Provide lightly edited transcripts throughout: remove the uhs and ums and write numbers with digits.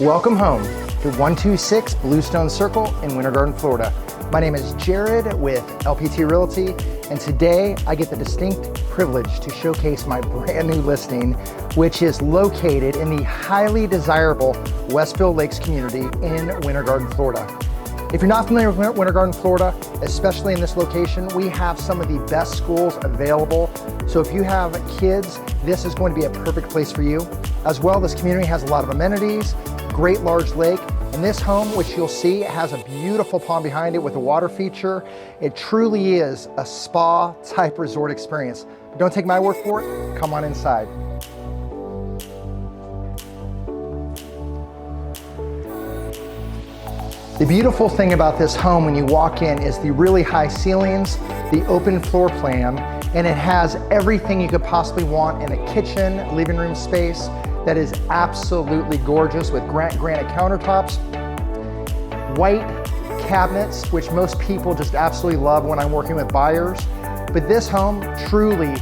Welcome home to 126 Bluestone Circle in Winter Garden, Florida. My name is Jared with LPT Realty, and today I get the distinct privilege to showcase my brand new listing, which is located in the highly desirable Westfield Lakes community in Winter Garden, Florida. If you're not familiar with Winter Garden, Florida, especially in this location, we have some of the best schools available. So if you have kids, this is going to be a perfect place for you. As well, this community has a lot of amenities, great large lake, and this home, which you'll see, has a beautiful pond behind it with a water feature. It truly is a spa type resort experience. But don't take my word for it, come on inside. The beautiful thing about this home when you walk in is the really high ceilings, the open floor plan, and it has everything you could possibly want in a kitchen, living room space that is absolutely gorgeous with granite countertops, white cabinets, which most people just absolutely love when I'm working with buyers. But this home truly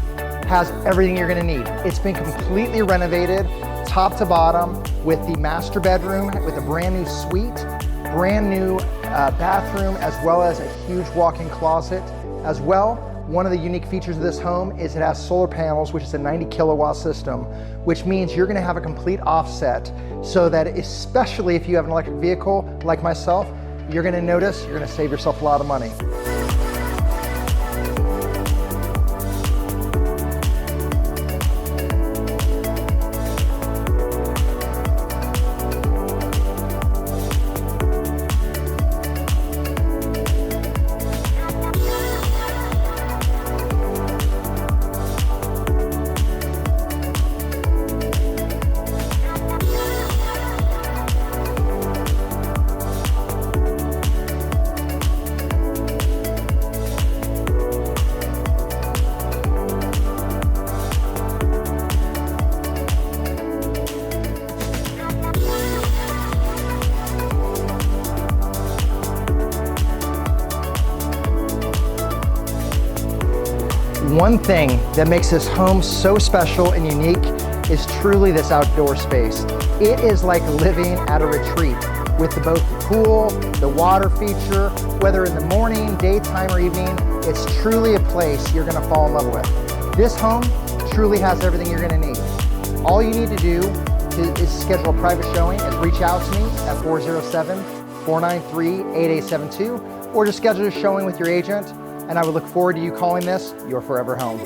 has everything you're gonna need. It's been completely renovated, top to bottom, with the master bedroom with a brand new suite, brand new bathroom, as well as a huge walk-in closet. As well, one of the unique features of this home is it has solar panels, which is a 90 kilowatt system, which means you're gonna have a complete offset so that especially if you have an electric vehicle like myself, you're gonna notice you're gonna save yourself a lot of money. One thing that makes this home so special and unique is truly this outdoor space. It is like living at a retreat with both the pool, the water feature, whether in the morning, daytime, or evening, it's truly a place you're gonna fall in love with. This home truly has everything you're gonna need. All you need to do is schedule a private showing and reach out to me at 407-493-8872, or just schedule a showing with your agent, and I would look forward to you calling this your forever home.